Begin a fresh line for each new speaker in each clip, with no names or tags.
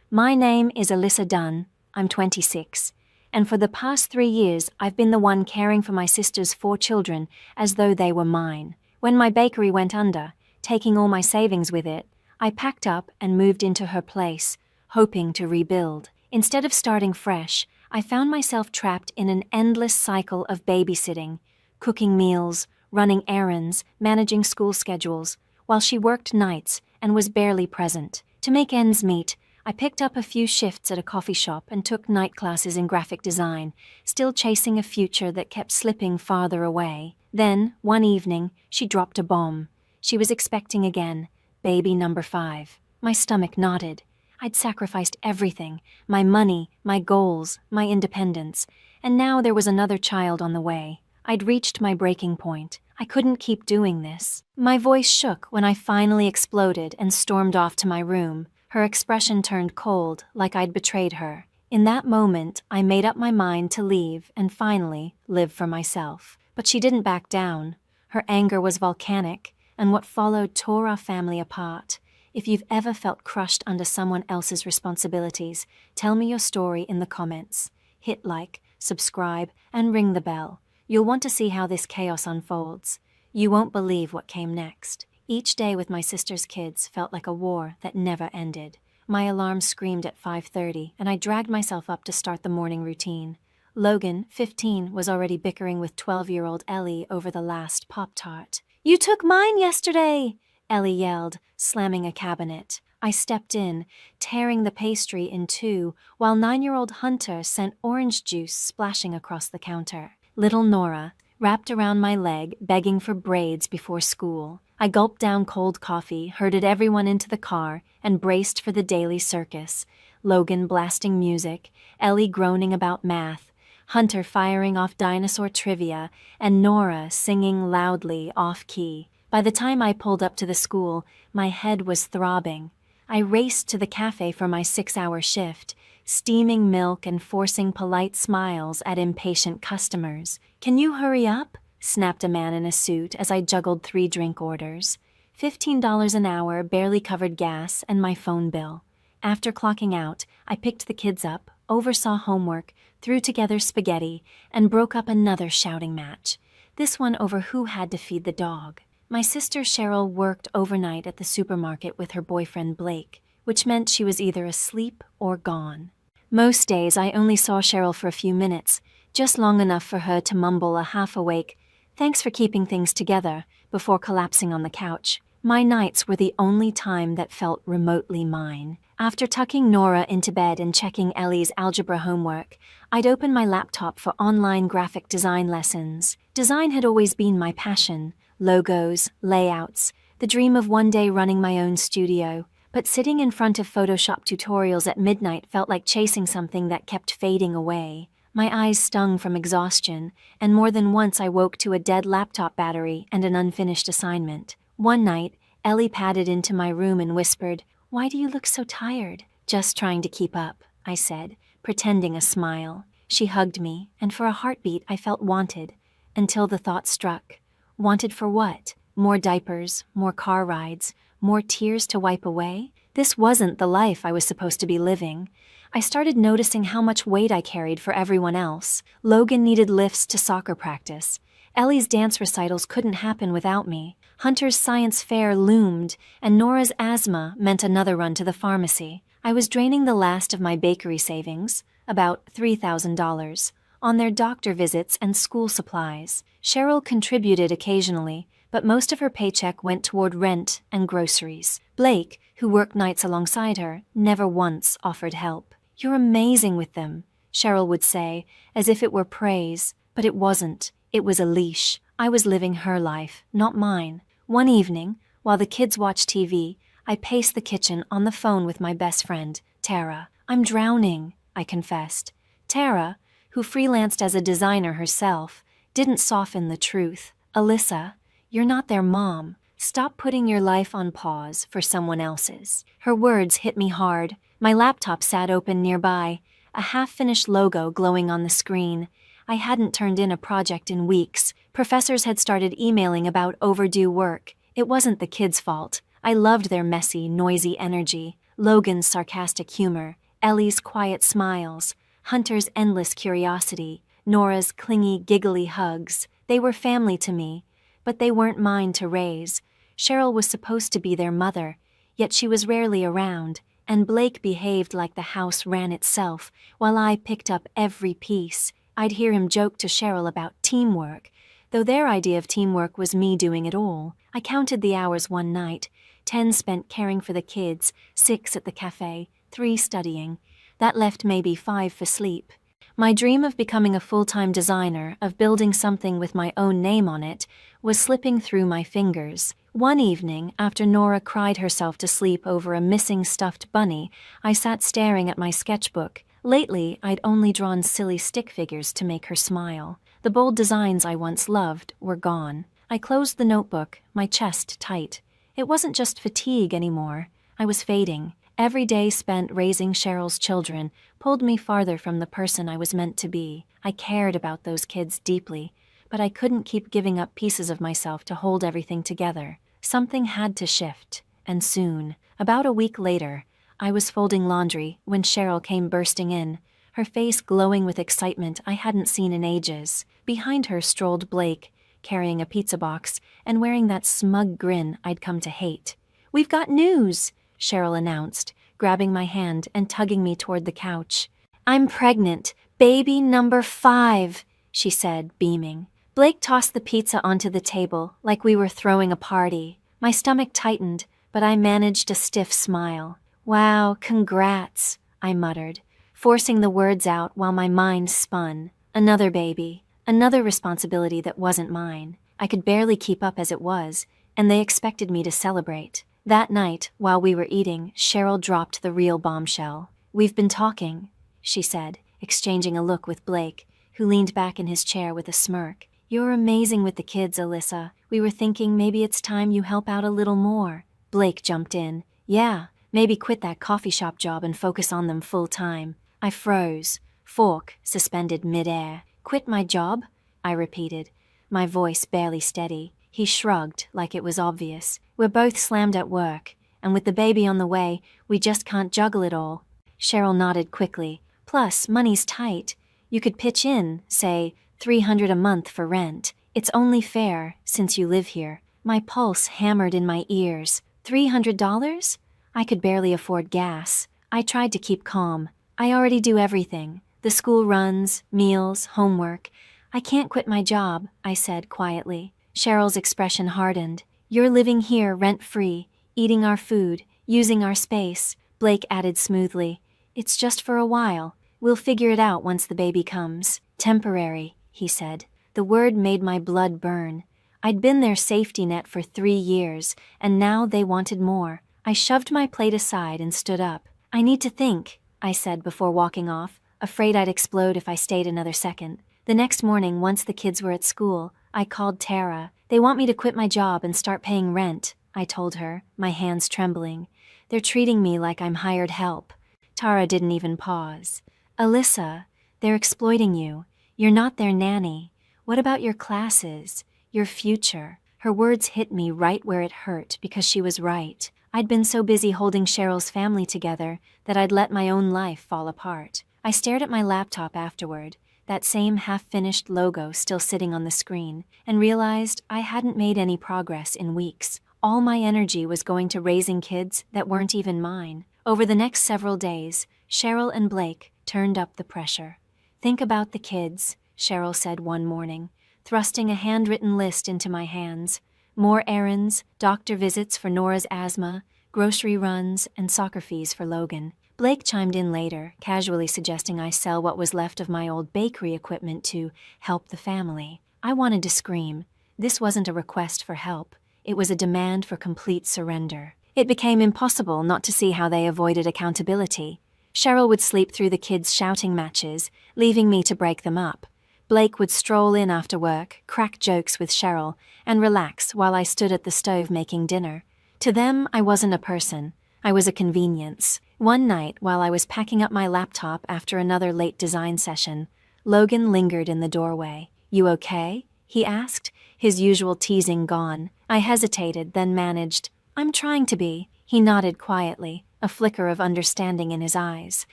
My name is Alyssa Dunn. I'm 26. And for the past 3 years, I've been the one caring for my sister's 4 children as though they were mine. When my bakery went under, taking all my savings with it, I packed up and moved into her place, hoping to rebuild. Instead of starting fresh, I found myself trapped in an endless cycle of babysitting, cooking meals, running errands, managing school schedules, while she worked nights and was barely present. To make ends meet, I picked up a few shifts at a coffee shop and took night classes in graphic design, still chasing a future that kept slipping farther away. Then, one evening, she dropped a bomb. She was expecting again, baby number 5. My stomach knotted. I'd sacrificed everything, my money, my goals, my independence, and now there was another child on the way. I'd reached my breaking point. I couldn't keep doing this. My voice shook when I finally exploded and stormed off to my room. Her expression turned cold, like I'd betrayed her. In that moment, I made up my mind to leave and finally live for myself. But she didn't back down. Her anger was volcanic, and what followed tore our family apart. If you've ever felt crushed under someone else's responsibilities, tell me your story in the comments. Hit like, subscribe, and ring the bell. You'll want to see how this chaos unfolds. You won't believe what came next. Each day with my sister's kids felt like a war that never ended. My alarm screamed at 5:30, and I dragged myself up to start the morning routine. Logan, 15, was already bickering with 12-year-old Ellie over the last Pop-Tart. "You took mine yesterday!" Ellie yelled, slamming a cabinet. I stepped in, tearing the pastry in two, while 9-year-old Hunter sent orange juice splashing across the counter. Little Nora, wrapped around my leg, begging for braids before school. I gulped down cold coffee, herded everyone into the car, and braced for the daily circus. Logan blasting music, Ellie groaning about math, Hunter firing off dinosaur trivia, and Nora singing loudly off-key. By the time I pulled up to the school, my head was throbbing. I raced to the cafe for my 6-hour shift, steaming milk and forcing polite smiles at impatient customers. "Can you hurry up?" snapped a man in a suit as I juggled 3 drink orders. $15 an hour barely covered gas and my phone bill. After clocking out, I picked the kids up, oversaw homework, threw together spaghetti, and broke up another shouting match, this one over who had to feed the dog. My sister Cheryl worked overnight at the supermarket with her boyfriend Blake, which meant she was either asleep or gone. Most days I only saw Cheryl for a few minutes, just long enough for her to mumble a half-awake, "Thanks for keeping things together," before collapsing on the couch. My nights were the only time that felt remotely mine. After tucking Nora into bed and checking Ellie's algebra homework, I'd open my laptop for online graphic design lessons. Design had always been my passion. Logos, layouts, the dream of one day running my own studio. But sitting in front of Photoshop tutorials at midnight felt like chasing something that kept fading away. My eyes stung from exhaustion, and more than once I woke to a dead laptop battery and an unfinished assignment. One night, Ellie padded into my room and whispered, "Why do you look so tired?" "Just trying to keep up," I said, pretending a smile. She hugged me, and for a heartbeat I felt wanted, until the thought struck. Wanted for what? More diapers, more car rides, more tears to wipe away? This wasn't the life I was supposed to be living. I started noticing how much weight I carried for everyone else. Logan needed lifts to soccer practice. Ellie's dance recitals couldn't happen without me. Hunter's science fair loomed, and Nora's asthma meant another run to the pharmacy. I was draining the last of my bakery savings, about $3,000, on their doctor visits and school supplies. Cheryl contributed occasionally, but most of her paycheck went toward rent and groceries. Blake, who worked nights alongside her, never once offered help. "You're amazing with them," Cheryl would say, as if it were praise, but it wasn't. It was a leash. I was living her life, not mine. One evening, while the kids watched TV, I paced the kitchen on the phone with my best friend, Tara. "I'm drowning," I confessed. Tara, who freelanced as a designer herself, didn't soften the truth. "Alyssa, you're not their mom. Stop putting your life on pause for someone else's." Her words hit me hard. My laptop sat open nearby, a half-finished logo glowing on the screen. I hadn't turned in a project in weeks. Professors had started emailing about overdue work. It wasn't the kids' fault. I loved their messy, noisy energy. Logan's sarcastic humor, Ellie's quiet smiles, Hunter's endless curiosity, Nora's clingy, giggly hugs. They were family to me, but they weren't mine to raise. Cheryl was supposed to be their mother, yet she was rarely around, and Blake behaved like the house ran itself, while I picked up every piece. I'd hear him joke to Cheryl about teamwork, though their idea of teamwork was me doing it all. I counted the hours one night, 10 spent caring for the kids, 6 at the cafe, 3 studying. That left maybe 5 for sleep. My dream of becoming a full-time designer, of building something with my own name on it, was slipping through my fingers. One evening, after Nora cried herself to sleep over a missing stuffed bunny, I sat staring at my sketchbook. Lately, I'd only drawn silly stick figures to make her smile. The bold designs I once loved were gone. I closed the notebook, my chest tight. It wasn't just fatigue anymore. I was fading. Every day spent raising Cheryl's children pulled me farther from the person I was meant to be. I cared about those kids deeply, but I couldn't keep giving up pieces of myself to hold everything together. Something had to shift, and soon. About a week later, I was folding laundry when Cheryl came bursting in, her face glowing with excitement I hadn't seen in ages. Behind her strolled Blake, carrying a pizza box and wearing that smug grin I'd come to hate. "We've got news," Cheryl announced, grabbing my hand and tugging me toward the couch. "I'm pregnant, baby number 5, she said, beaming. Blake tossed the pizza onto the table like we were throwing a party. My stomach tightened, but I managed a stiff smile. "Wow, congrats," I muttered, forcing the words out while my mind spun. Another baby, another responsibility that wasn't mine. I could barely keep up as it was, and they expected me to celebrate. That night, while we were eating, Cheryl dropped the real bombshell. "We've been talking," she said, exchanging a look with Blake, who leaned back in his chair with a smirk. "You're amazing with the kids, Alyssa. We were thinking maybe it's time you help out a little more." Blake jumped in. "Yeah, maybe quit that coffee shop job and focus on them full time." I froze, fork suspended midair. "Quit my job?" I repeated, my voice barely steady. He shrugged like it was obvious. "We're both slammed at work, and with the baby on the way, we just can't juggle it all." Cheryl nodded quickly. "Plus, money's tight. You could pitch in, say, $300 a month for rent. It's only fair, since you live here." My pulse hammered in my ears. $300? I could barely afford gas. I tried to keep calm. "I already do everything. The school runs, meals, homework. I can't quit my job," I said quietly. Cheryl's expression hardened. "You're living here rent-free, eating our food, using our space," Blake added smoothly. "It's just for a while. We'll figure it out once the baby comes." "Temporary," he said. The word made my blood burn. I'd been their safety net for 3 years, and now they wanted more. I shoved my plate aside and stood up. "I need to think," I said before walking off, afraid I'd explode if I stayed another second. The next morning, once the kids were at school, I called Tara. "They want me to quit my job and start paying rent," I told her, my hands trembling. "They're treating me like I'm hired help." Tara didn't even pause. "Alyssa, they're exploiting you. You're not their nanny. What about your classes? Your future?" Her words hit me right where it hurt because she was right. I'd been so busy holding Cheryl's family together that I'd let my own life fall apart. I stared at my laptop afterward, that same half-finished logo still sitting on the screen, and realized I hadn't made any progress in weeks. All my energy was going to raising kids that weren't even mine. Over the next several days, Cheryl and Blake turned up the pressure. "Think about the kids," Cheryl said one morning, thrusting a handwritten list into my hands. More errands, doctor visits for Nora's asthma, grocery runs, and soccer fees for Logan. Blake chimed in later, casually suggesting I sell what was left of my old bakery equipment to help the family. I wanted to scream. This wasn't a request for help. It was a demand for complete surrender. It became impossible not to see how they avoided accountability. Cheryl would sleep through the kids' shouting matches, leaving me to break them up. Blake would stroll in after work, crack jokes with Cheryl, and relax while I stood at the stove making dinner. To them, I wasn't a person. I was a convenience. One night, while I was packing up my laptop after another late design session, Logan lingered in the doorway. "You okay?" he asked, his usual teasing gone. I hesitated, then managed, "I'm trying to be." He nodded quietly. a flicker of understanding in his eyes.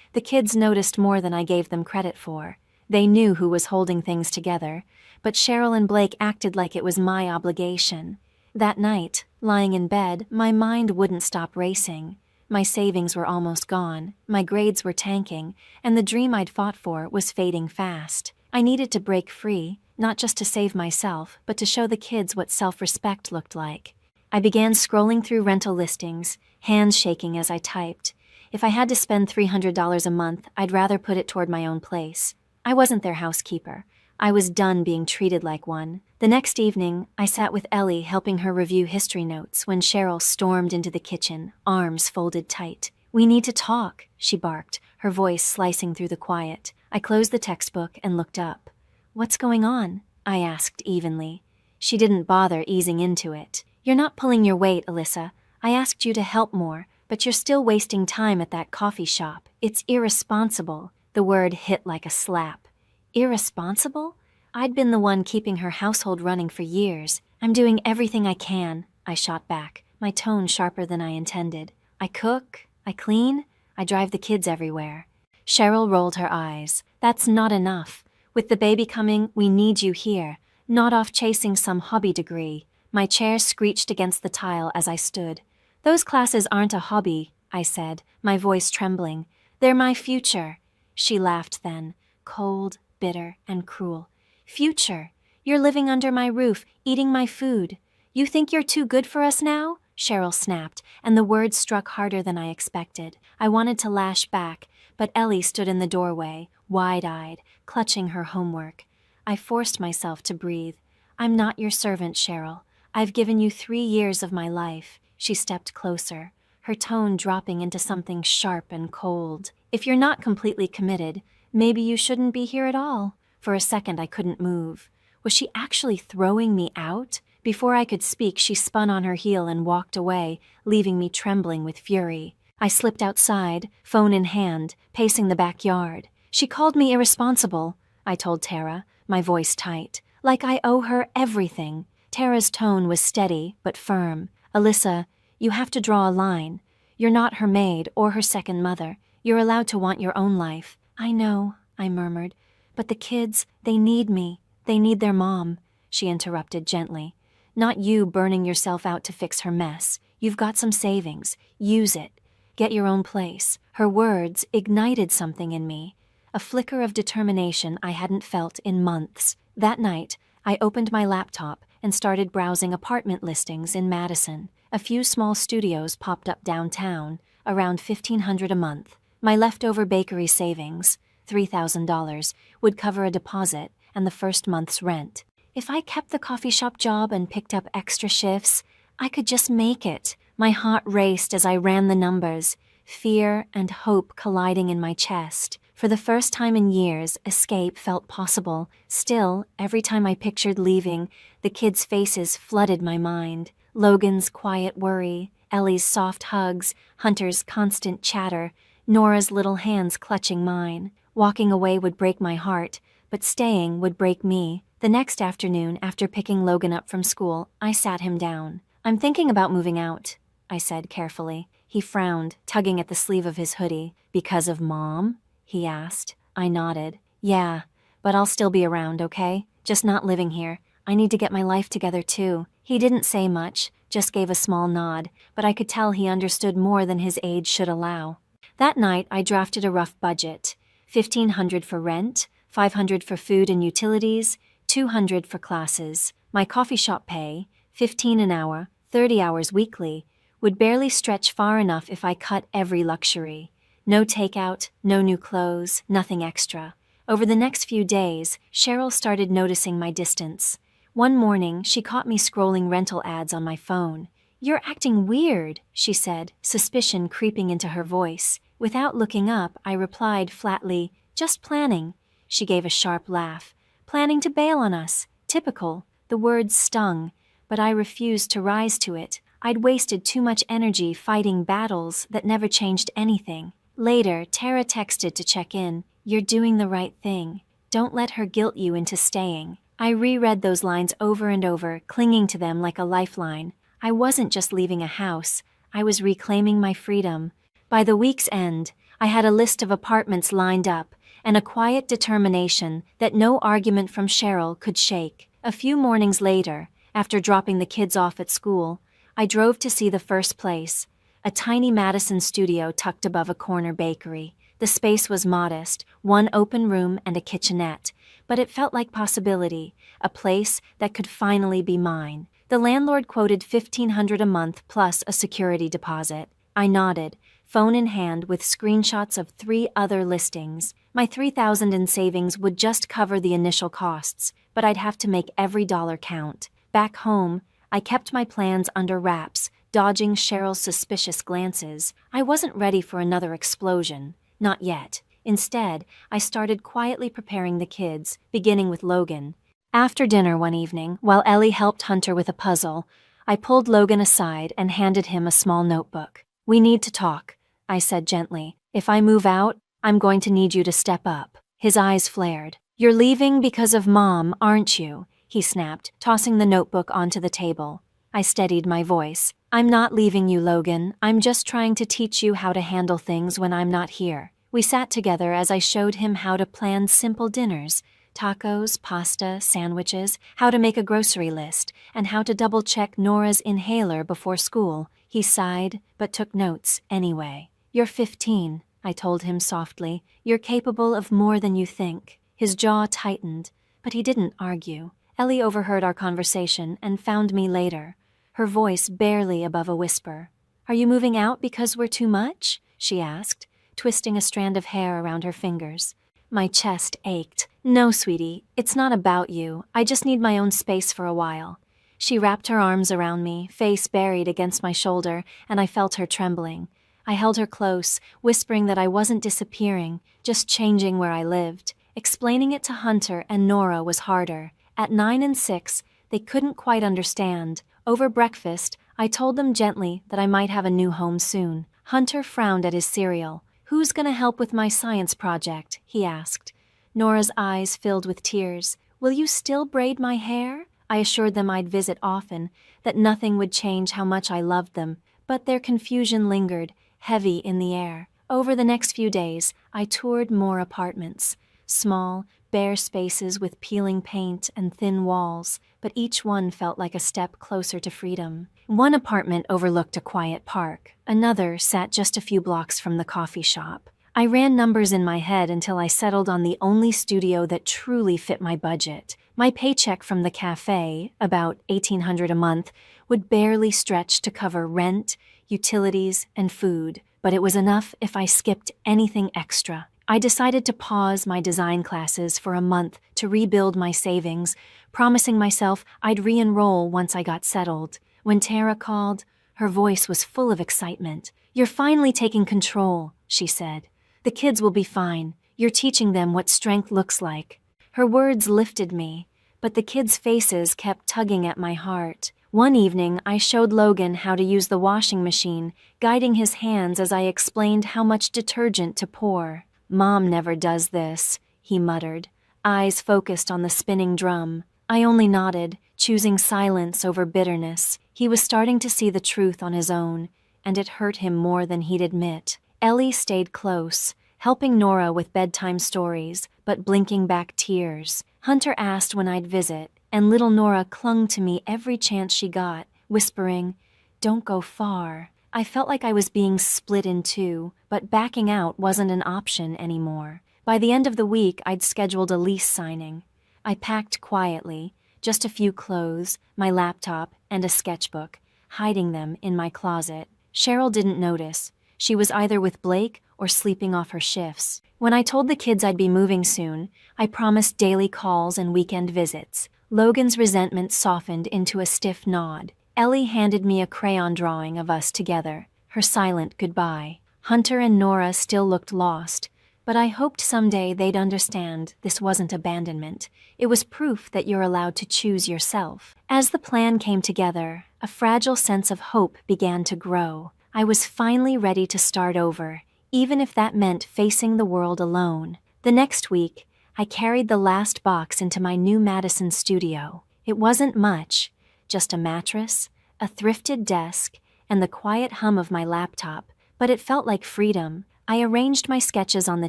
The kids noticed more than I gave them credit for. They knew who was holding things together, but Cheryl and Blake acted like it was my obligation. That night, lying in bed, my mind wouldn't stop racing. My savings were almost gone, my grades were tanking, and the dream I'd fought for was fading fast. I needed to break free, not just to save myself, but to show the kids what self-respect looked like. I began scrolling through rental listings, hands shaking as I typed. If I had to spend $300 a month, I'd rather put it toward my own place. I wasn't their housekeeper. I was done being treated like one. The next evening, I sat with Ellie helping her review history notes when Cheryl stormed into the kitchen, arms folded tight. "We need to talk," she barked, her voice slicing through the quiet. I closed the textbook and looked up. "What's going on?" I asked evenly. She didn't bother easing into it. "You're not pulling your weight, Alyssa. I asked you to help more, but you're still wasting time at that coffee shop. It's irresponsible." The word hit like a slap. Irresponsible? I'd been the one keeping her household running for years. "I'm doing everything I can," I shot back, my tone sharper than I intended. "I cook, I clean, I drive the kids everywhere." Cheryl rolled her eyes. "That's not enough. With the baby coming, we need you here, not off chasing some hobby degree." My chair screeched against the tile as I stood. "Those classes aren't a hobby," I said, my voice trembling. "They're my future." She laughed then, cold, bitter, and cruel. "Future? You're living under my roof, eating my food. You think you're too good for us now?" Cheryl snapped, and the words struck harder than I expected. I wanted to lash back, but Ellie stood in the doorway, wide-eyed, clutching her homework. I forced myself to breathe. "I'm not your servant, Cheryl. I've given you 3 years of my life." She stepped closer, her tone dropping into something sharp and cold. "If you're not completely committed, maybe you shouldn't be here at all." For a second I couldn't move. Was she actually throwing me out? Before I could speak, she spun on her heel and walked away, leaving me trembling with fury. I slipped outside, phone in hand, pacing the backyard. "She called me irresponsible," I told Tara, my voice tight. "Like I owe her everything." Tara's tone was steady, but firm. "Alyssa, you have to draw a line. You're not her maid or her second mother. You're allowed to want your own life." "I know," I murmured. "But the kids, they need me. They need their mom," she interrupted gently. "Not you burning yourself out to fix her mess. You've got some savings. Use it. Get your own place." Her words ignited something in me, a flicker of determination I hadn't felt in months. That night, I opened my laptop and started browsing apartment listings in Madison. A few small studios popped up downtown, around $1,500 a month. My leftover bakery savings, $3,000, would cover a deposit and the first month's rent. If I kept the coffee shop job and picked up extra shifts, I could just make it. My heart raced as I ran the numbers, fear and hope colliding in my chest. For the first time in years, escape felt possible. Still, every time I pictured leaving, the kids' faces flooded my mind. Logan's quiet worry, Ellie's soft hugs, Hunter's constant chatter, Nora's little hands clutching mine. Walking away would break my heart, but staying would break me. The next afternoon, after picking Logan up from school, I sat him down. "I'm thinking about moving out," I said carefully. He frowned, tugging at the sleeve of his hoodie. "Because of Mom?" he asked. I nodded. "Yeah, but I'll still be around, okay? Just not living here. I need to get my life together too." He didn't say much, just gave a small nod, but I could tell he understood more than his age should allow. That night, I drafted a rough budget. $1,500 for rent, $500 for food and utilities, $200 for classes. My coffee shop pay, $15 an hour, 30 hours weekly, would barely stretch far enough if I cut every luxury. No takeout, no new clothes, nothing extra. Over the next few days, Cheryl started noticing my distance. One morning, she caught me scrolling rental ads on my phone. "You're acting weird," she said, suspicion creeping into her voice. Without looking up, I replied flatly, "Just planning." She gave a sharp laugh. "Planning to bail on us. Typical." The words stung, but I refused to rise to it. I'd wasted too much energy fighting battles that never changed anything. Later, Tara texted to check in. "You're doing the right thing. Don't let her guilt you into staying." I reread those lines over and over, clinging to them like a lifeline. I wasn't just leaving a house. I was reclaiming my freedom. By the week's end, I had a list of apartments lined up and a quiet determination that no argument from Cheryl could shake. A few mornings later, after dropping the kids off at school, I drove to see the first place, a tiny Madison studio tucked above a corner bakery. The space was modest, one open room and a kitchenette, but it felt like possibility, a place that could finally be mine. The landlord quoted $1,500 a month plus a security deposit. I nodded, phone in hand with screenshots of 3 other listings. My $3,000 in savings would just cover the initial costs, but I'd have to make every dollar count. Back home, I kept my plans under wraps, dodging Cheryl's suspicious glances. I wasn't ready for another explosion. Not yet. Instead, I started quietly preparing the kids, beginning with Logan. After dinner one evening, while Ellie helped Hunter with a puzzle, I pulled Logan aside and handed him a small notebook. "We need to talk," I said gently. "If I move out, I'm going to need you to step up." His eyes flared. "You're leaving because of Mom, aren't you?" he snapped, tossing the notebook onto the table. I steadied my voice. "I'm not leaving you, Logan. I'm just trying to teach you how to handle things when I'm not here." We sat together as I showed him how to plan simple dinners, tacos, pasta, sandwiches, how to make a grocery list, and how to double-check Nora's inhaler before school. He sighed, but took notes anyway. "You're 15, I told him softly. "You're capable of more than you think." His jaw tightened, but he didn't argue. Ellie overheard our conversation and found me later, her voice barely above a whisper. "Are you moving out because we're too much?" she asked, twisting a strand of hair around her fingers. My chest ached. "No, sweetie, it's not about you. I just need my own space for a while." She wrapped her arms around me, face buried against my shoulder, and I felt her trembling. I held her close, whispering that I wasn't disappearing, just changing where I lived. Explaining it to Hunter and Nora was harder. At 9 and 6, they couldn't quite understand. Over breakfast, I told them gently that I might have a new home soon. Hunter frowned at his cereal. "Who's gonna help with my science project?" he asked. Nora's eyes filled with tears. "Will you still braid my hair?" I assured them I'd visit often, that nothing would change how much I loved them, but their confusion lingered, heavy in the air. Over the next few days, I toured more apartments. Small, bare spaces with peeling paint and thin walls, but each one felt like a step closer to freedom. One apartment overlooked a quiet park. Another sat just a few blocks from the coffee shop. I ran numbers in my head until I settled on the only studio that truly fit my budget. My paycheck from the cafe, about $1,800 a month, would barely stretch to cover rent, utilities, and food, but it was enough if I skipped anything extra. I decided to pause my design classes for a month to rebuild my savings, promising myself I'd re-enroll once I got settled. When Tara called, her voice was full of excitement. "You're finally taking control," she said. "The kids will be fine. You're teaching them what strength looks like." Her words lifted me, but the kids' faces kept tugging at my heart. One evening, I showed Logan how to use the washing machine, guiding his hands as I explained how much detergent to pour. "Mom never does this," he muttered, eyes focused on the spinning drum. I only nodded, choosing silence over bitterness. He was starting to see the truth on his own, and it hurt him more than he'd admit. Ellie stayed close, helping Nora with bedtime stories, but blinking back tears. Hunter asked when I'd visit, and little Nora clung to me every chance she got, whispering, "Don't go far." I felt like I was being split in two, but backing out wasn't an option anymore. By the end of the week, I'd scheduled a lease signing. I packed quietly, just a few clothes, my laptop, and a sketchbook, hiding them in my closet. Cheryl didn't notice. She was either with Blake or sleeping off her shifts. When I told the kids I'd be moving soon, I promised daily calls and weekend visits. Logan's resentment softened into a stiff nod. Ellie handed me a crayon drawing of us together, her silent goodbye. Hunter and Nora still looked lost, but I hoped someday they'd understand this wasn't abandonment. It was proof that you're allowed to choose yourself. As the plan came together, a fragile sense of hope began to grow. I was finally ready to start over, even if that meant facing the world alone. The next week, I carried the last box into my new Madison studio. It wasn't much, just a mattress, a thrifted desk, and the quiet hum of my laptop, but it felt like freedom. I arranged my sketches on the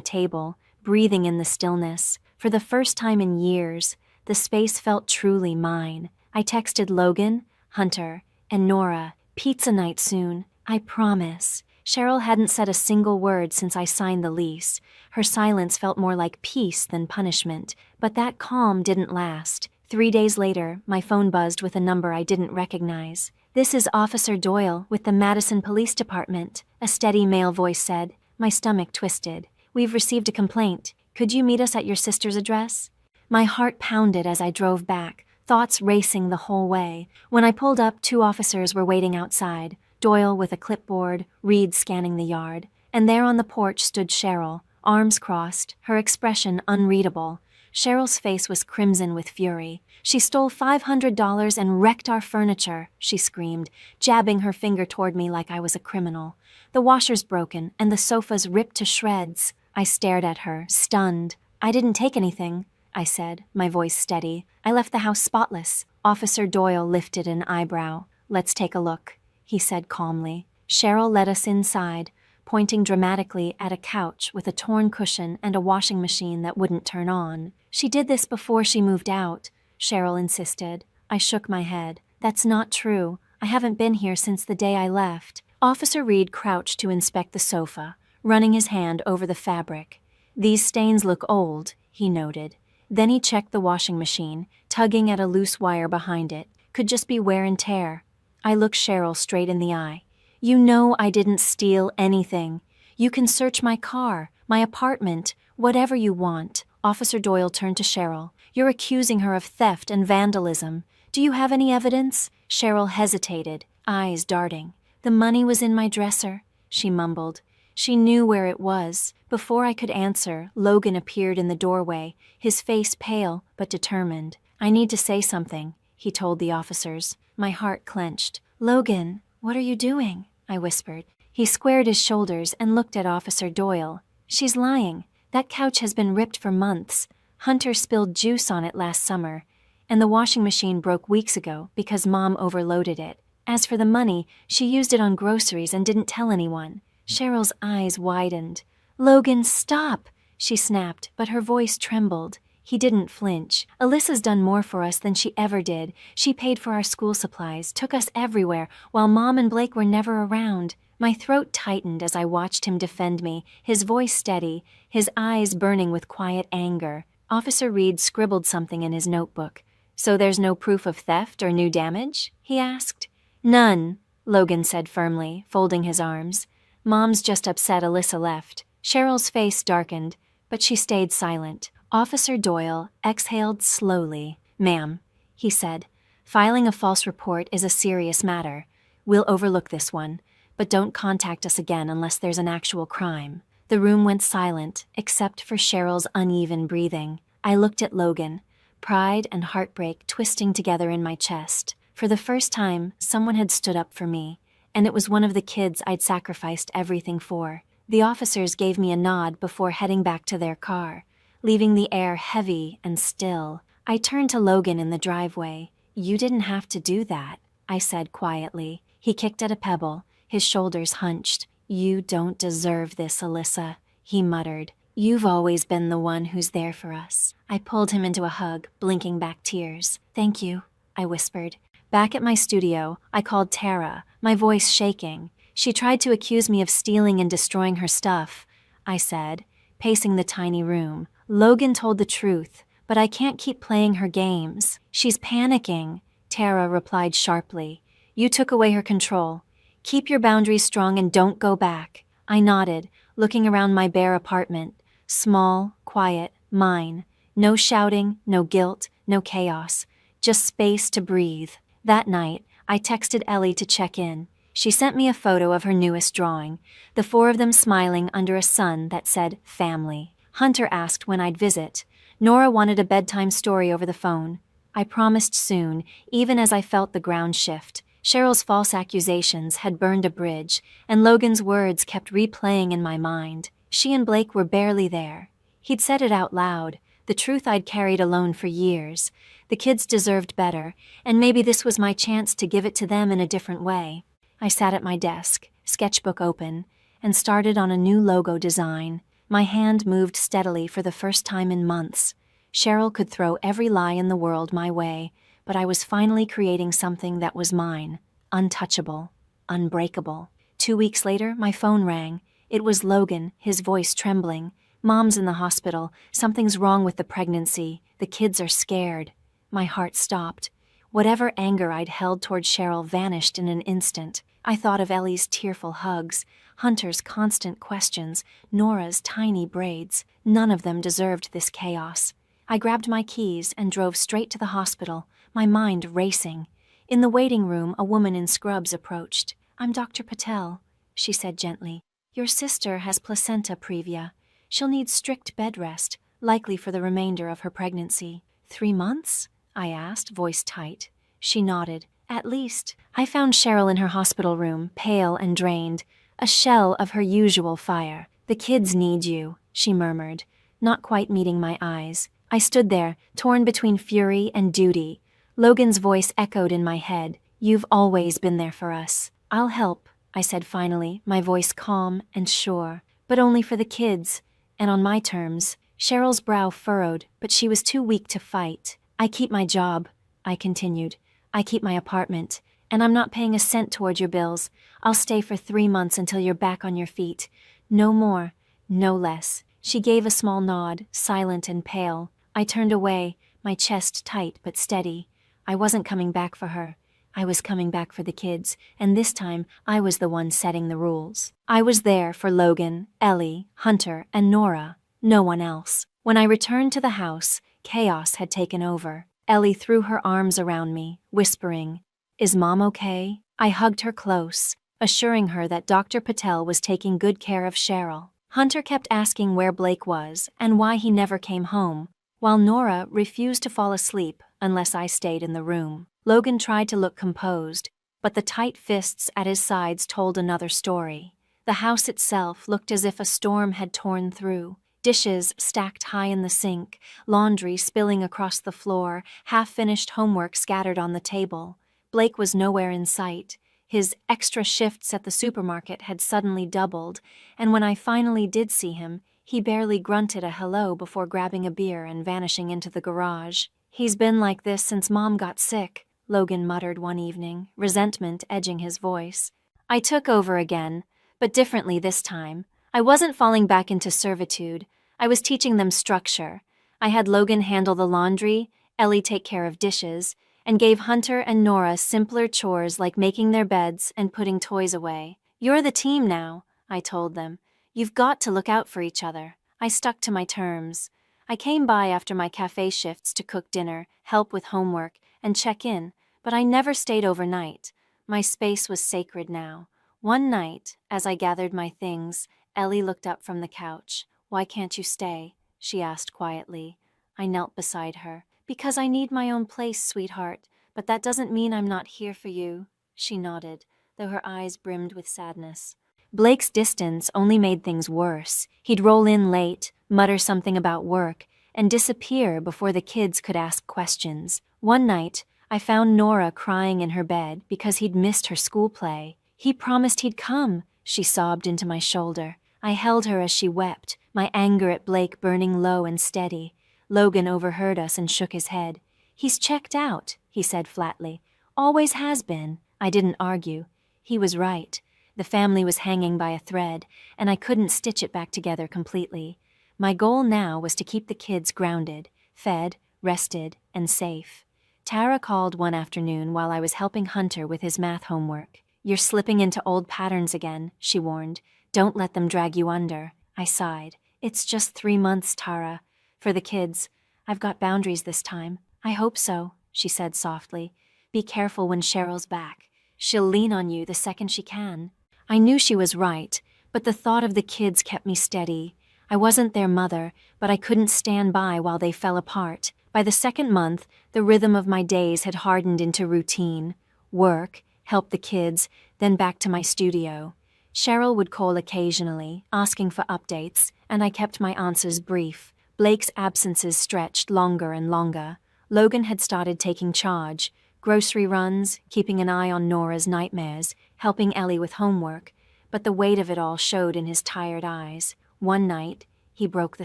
table, breathing in the stillness. For the first time in years, the space felt truly mine. I texted Logan, Hunter, and Nora, "Pizza night soon, I promise." Cheryl hadn't said a single word since I signed the lease. Her silence felt more like peace than punishment, but that calm didn't last. 3 days later, my phone buzzed with a number I didn't recognize. "This is Officer Doyle with the Madison Police Department," a steady male voice said. My stomach twisted. "We've received a complaint. Could you meet us at your sister's address?" My heart pounded as I drove back, thoughts racing the whole way. When I pulled up, 2 officers were waiting outside, Doyle with a clipboard, Reed scanning the yard. And there on the porch stood Cheryl, arms crossed, her expression unreadable. Cheryl's face was crimson with fury. "She stole $500 and wrecked our furniture," she screamed, jabbing her finger toward me like I was a criminal. "The washer's broken and the sofa's ripped to shreds." I stared at her, stunned. "I didn't take anything," I said, my voice steady. "I left the house spotless." Officer Doyle lifted an eyebrow. "Let's take a look," he said calmly. Cheryl led us inside, pointing dramatically at a couch with a torn cushion and a washing machine that wouldn't turn on. "She did this before she moved out," Cheryl insisted. I shook my head. "That's not true. I haven't been here since the day I left." Officer Reed crouched to inspect the sofa, running his hand over the fabric. "These stains look old," he noted. Then he checked the washing machine, tugging at a loose wire behind it. "Could just be wear and tear." I looked Cheryl straight in the eye. "You know I didn't steal anything. You can search my car, my apartment, whatever you want." Officer Doyle turned to Cheryl. "You're accusing her of theft and vandalism. Do you have any evidence?" Cheryl hesitated, eyes darting. "The money was in my dresser," she mumbled. She knew where it was. Before I could answer, Logan appeared in the doorway, his face pale but determined. "I need to say something," he told the officers. My heart clenched. "Logan, what are you doing?" I whispered. He squared his shoulders and looked at Officer Doyle. "She's lying. That couch has been ripped for months. Hunter spilled juice on it last summer, and the washing machine broke weeks ago because Mom overloaded it. As for the money, she used it on groceries and didn't tell anyone." Cheryl's eyes widened. "Logan, stop!" she snapped, but her voice trembled. He didn't flinch. "Alyssa's done more for us than she ever did. She paid for our school supplies, took us everywhere, while Mom and Blake were never around." My throat tightened as I watched him defend me, his voice steady, his eyes burning with quiet anger. Officer Reed scribbled something in his notebook. "So there's no proof of theft or new damage?" he asked. "None," Logan said firmly, folding his arms. "Mom's just upset Alyssa left." Cheryl's face darkened, but she stayed silent. Officer Doyle exhaled slowly. "Ma'am," he said, "filing a false report is a serious matter. We'll overlook this one, but don't contact us again unless there's an actual crime." The room went silent, except for Cheryl's uneven breathing. I looked at Logan, pride and heartbreak twisting together in my chest. For the first time, someone had stood up for me, and it was one of the kids I'd sacrificed everything for. The officers gave me a nod before heading back to their car, leaving the air heavy and still. I turned to Logan in the driveway. "You didn't have to do that," I said quietly. He kicked at a pebble, his shoulders hunched. "You don't deserve this, Alyssa," he muttered. "You've always been the one who's there for us." I pulled him into a hug, blinking back tears. "Thank you," I whispered. Back at my studio, I called Tara, my voice shaking. "She tried to accuse me of stealing and destroying her stuff," I said, pacing the tiny room. "Logan told the truth, but I can't keep playing her games." "She's panicking," Tara replied sharply. "You took away her control. Keep your boundaries strong and don't go back." I nodded, looking around my bare apartment. Small, quiet, mine. No shouting, no guilt, no chaos. Just space to breathe. That night, I texted Ellie to check in. She sent me a photo of her newest drawing, the 4 of them smiling under a sun that said family. Hunter asked when I'd visit. Nora wanted a bedtime story over the phone. I promised soon, even as I felt the ground shift. Cheryl's false accusations had burned a bridge, and Logan's words kept replaying in my mind. She and Blake were barely there. He'd said it out loud, the truth I'd carried alone for years. The kids deserved better, and maybe this was my chance to give it to them in a different way. I sat at my desk, sketchbook open, and started on a new logo design. My hand moved steadily for the first time in months. Cheryl could throw every lie in the world my way, but I was finally creating something that was mine, untouchable, unbreakable. 2 weeks later, my phone rang. It was Logan, his voice trembling. "Mom's in the hospital. Something's wrong with the pregnancy. The kids are scared." My heart stopped. Whatever anger I'd held toward Cheryl vanished in an instant. I thought of Ellie's tearful hugs, Hunter's constant questions, Nora's tiny braids. None of them deserved this chaos. I grabbed my keys and drove straight to the hospital, my mind racing. In the waiting room, a woman in scrubs approached. "I'm Dr. Patel," she said gently. "Your sister has placenta previa. She'll need strict bed rest, likely for the remainder of her pregnancy." 3 months? I asked, voice tight. She nodded. "At least." I found Cheryl in her hospital room, pale and drained, a shell of her usual fire. "The kids need you," she murmured, not quite meeting my eyes. I stood there, torn between fury and duty. Logan's voice echoed in my head. "You've always been there for us." "I'll help," I said finally, my voice calm and sure. "But only for the kids, and on my terms." Cheryl's brow furrowed, but she was too weak to fight. "I keep my job," I continued. "I keep my apartment, and I'm not paying a cent toward your bills. I'll stay for 3 months until you're back on your feet. No more, no less." She gave a small nod, silent and pale. I turned away, my chest tight but steady. I wasn't coming back for her. I was coming back for the kids, and this time I was the one setting the rules. I was there for Logan, Ellie, Hunter, and Nora. No one else. When I returned to the house, chaos had taken over. Ellie threw her arms around me, whispering, "Is Mom okay?" I hugged her close, assuring her that Dr. Patel was taking good care of Cheryl. Hunter kept asking where Blake was and why he never came home, while Nora refused to fall asleep unless I stayed in the room. Logan tried to look composed, but the tight fists at his sides told another story. The house itself looked as if a storm had torn through. Dishes stacked high in the sink, laundry spilling across the floor, half-finished homework scattered on the table. Blake was nowhere in sight. His extra shifts at the supermarket had suddenly doubled, and when I finally did see him, he barely grunted a hello before grabbing a beer and vanishing into the garage. "He's been like this since Mom got sick," Logan muttered one evening, resentment edging his voice. I took over again, but differently this time. I wasn't falling back into servitude. I was teaching them structure. I had Logan handle the laundry, Ellie take care of dishes, and gave Hunter and Nora simpler chores like making their beds and putting toys away. "You're the team now," I told them. "You've got to look out for each other." I stuck to my terms. I came by after my cafe shifts to cook dinner, help with homework, and check in, but I never stayed overnight. My space was sacred now. One night, as I gathered my things, Ellie looked up from the couch. "Why can't you stay?" she asked quietly. I knelt beside her. "Because I need my own place, sweetheart, but that doesn't mean I'm not here for you." She nodded, though her eyes brimmed with sadness. Blake's distance only made things worse. He'd roll in late, mutter something about work, and disappear before the kids could ask questions. One night, I found Nora crying in her bed because he'd missed her school play. "He promised he'd come," she sobbed into my shoulder. I held her as she wept, my anger at Blake burning low and steady. Logan overheard us and shook his head. "He's checked out," he said flatly. "Always has been." I didn't argue. He was right. The family was hanging by a thread, and I couldn't stitch it back together completely. My goal now was to keep the kids grounded, fed, rested, and safe. Tara called one afternoon while I was helping Hunter with his math homework. "You're slipping into old patterns again," she warned. "Don't let them drag you under." I sighed. "It's just 3 months, Tara. For the kids, I've got boundaries this time." "I hope so," she said softly. "Be careful when Cheryl's back. She'll lean on you the second she can." I knew she was right, but the thought of the kids kept me steady. I wasn't their mother, but I couldn't stand by while they fell apart. By the second month, the rhythm of my days had hardened into routine. Work, help the kids, then back to my studio. Cheryl would call occasionally, asking for updates, and I kept my answers brief. Blake's absences stretched longer and longer. Logan had started taking charge. Grocery runs, keeping an eye on Nora's nightmares, helping Ellie with homework. but the weight of it all showed in his tired eyes. One night, he broke the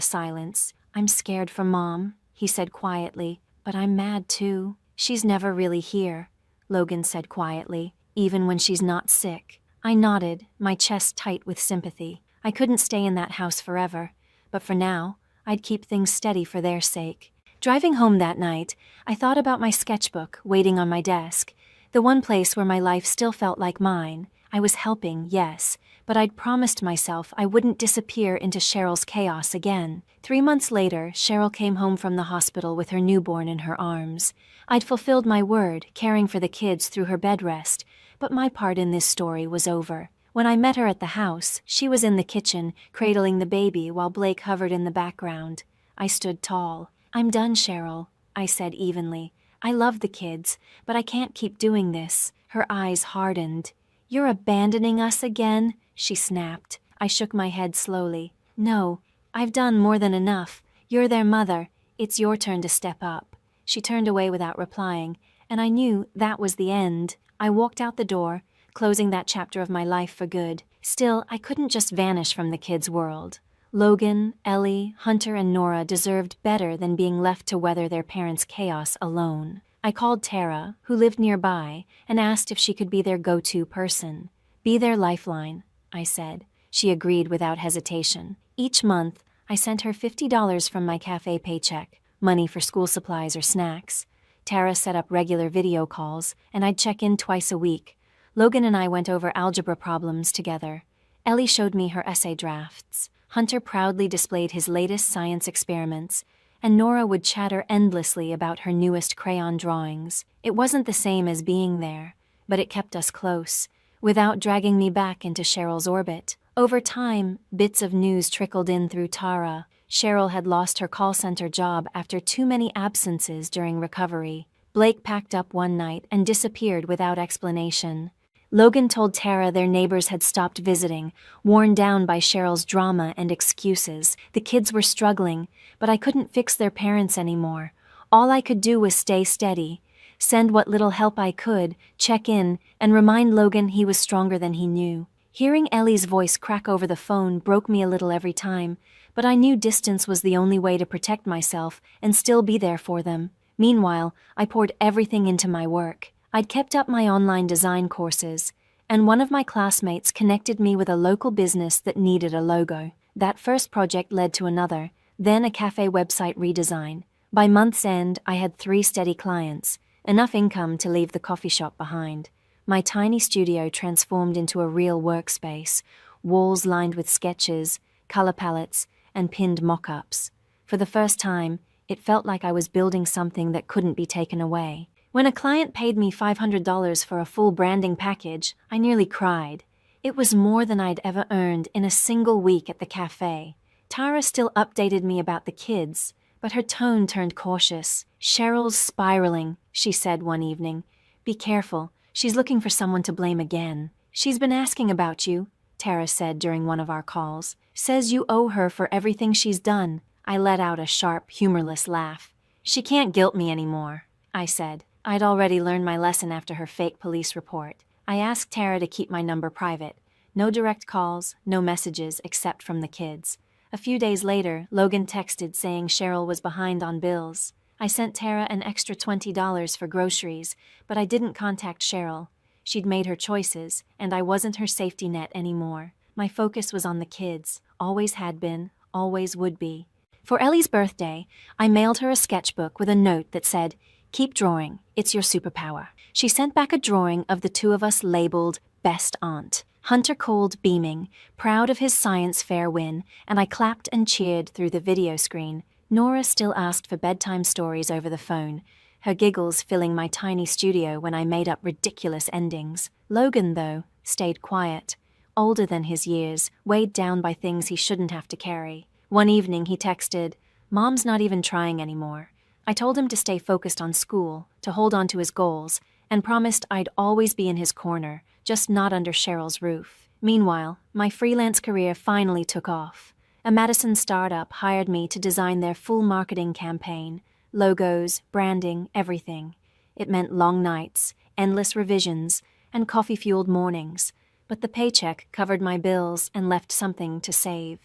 silence. "I'm scared for Mom," he said quietly, "but I'm mad too. She's never really here," Logan said quietly, "even when she's not sick." I nodded, my chest tight with sympathy. I couldn't stay in that house forever, but for now, I'd keep things steady for their sake. Driving home that night, I thought about my sketchbook waiting on my desk, the one place where my life still felt like mine. I was helping, yes, but I'd promised myself I wouldn't disappear into Cheryl's chaos again. 3 months later, Cheryl came home from the hospital with her newborn in her arms. I'd fulfilled my word, caring for the kids through her bed rest, but my part in this story was over. When I met her at the house, she was in the kitchen, cradling the baby while Blake hovered in the background. I stood tall. "I'm done, Cheryl," I said evenly. "I love the kids, but I can't keep doing this." Her eyes hardened. "You're abandoning us again?" she snapped. I shook my head slowly. "No, I've done more than enough. You're their mother. It's your turn to step up." She turned away without replying, and I knew that was the end. I walked out the door, closing that chapter of my life for good. Still, I couldn't just vanish from the kids' world. Logan, Ellie, Hunter, and Nora deserved better than being left to weather their parents' chaos alone. I called Tara, who lived nearby, and asked if she could be their go-to person. "Be their lifeline," I said. She agreed without hesitation. Each month, I sent her $50 from my cafe paycheck, money for school supplies or snacks. Tara set up regular video calls, and I'd check in twice a week. Logan and I went over algebra problems together. Ellie showed me her essay drafts. Hunter proudly displayed his latest science experiments, and Nora would chatter endlessly about her newest crayon drawings. It wasn't the same as being there, but it kept us close, without dragging me back into Cheryl's orbit. Over time, bits of news trickled in through Tara. Cheryl had lost her call center job after too many absences during recovery. Blake packed up one night and disappeared without explanation. Logan told Tara their neighbors had stopped visiting, worn down by Cheryl's drama and excuses. The kids were struggling, but I couldn't fix their parents anymore. All I could do was stay steady, send what little help I could, check in, and remind Logan he was stronger than he knew. Hearing Ellie's voice crack over the phone broke me a little every time, but I knew distance was the only way to protect myself and still be there for them. Meanwhile, I poured everything into my work. I'd kept up my online design courses, and one of my classmates connected me with a local business that needed a logo. That first project led to another, then a cafe website redesign. By month's end, I had 3 steady clients, enough income to leave the coffee shop behind. My tiny studio transformed into a real workspace, walls lined with sketches, color palettes, and pinned mock-ups. For the first time, it felt like I was building something that couldn't be taken away. When a client paid me $500 for a full branding package, I nearly cried. It was more than I'd ever earned in a single week at the cafe. Tara still updated me about the kids, but her tone turned cautious. "Cheryl's spiraling," she said one evening. "Be careful. She's looking for someone to blame again." "She's been asking about you," Tara said during one of our calls. "Says you owe her for everything she's done." I let out a sharp, humorless laugh. "She can't guilt me anymore," I said. I'd already learned my lesson after her fake police report. I asked Tara to keep my number private. No direct calls, no messages except from the kids. A few days later, Logan texted saying Cheryl was behind on bills. I sent Tara an extra $20 for groceries, but I didn't contact Cheryl. She'd made her choices, and I wasn't her safety net anymore. My focus was on the kids, always had been, always would be. For Ellie's birthday, I mailed her a sketchbook with a note that said, "Keep drawing, it's your superpower." She sent back a drawing of the 2 of us labeled Best Aunt. Hunter called beaming, proud of his science fair win, and I clapped and cheered through the video screen. Nora still asked for bedtime stories over the phone, her giggles filling my tiny studio when I made up ridiculous endings. Logan, though, stayed quiet, older than his years, weighed down by things he shouldn't have to carry. One evening he texted, "Mom's not even trying anymore." I told him to stay focused on school, to hold on to his goals, and promised I'd always be in his corner, just not under Cheryl's roof. Meanwhile, my freelance career finally took off. A Madison startup hired me to design their full marketing campaign, logos, branding, everything. It meant long nights, endless revisions, and coffee-fueled mornings, but the paycheck covered my bills and left something to save.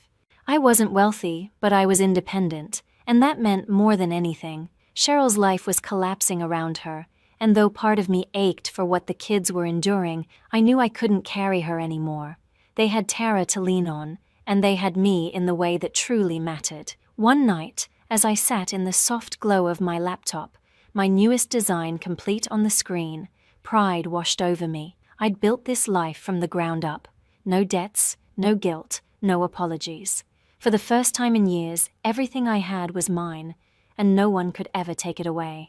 I wasn't wealthy, but I was independent, and that meant more than anything. Cheryl's life was collapsing around her, and though part of me ached for what the kids were enduring, I knew I couldn't carry her anymore. They had Tara to lean on, and they had me in the way that truly mattered. One night, as I sat in the soft glow of my laptop, my newest design complete on the screen, pride washed over me. I'd built this life from the ground up. No debts, no guilt, no apologies. For the first time in years, everything I had was mine, and no one could ever take it away.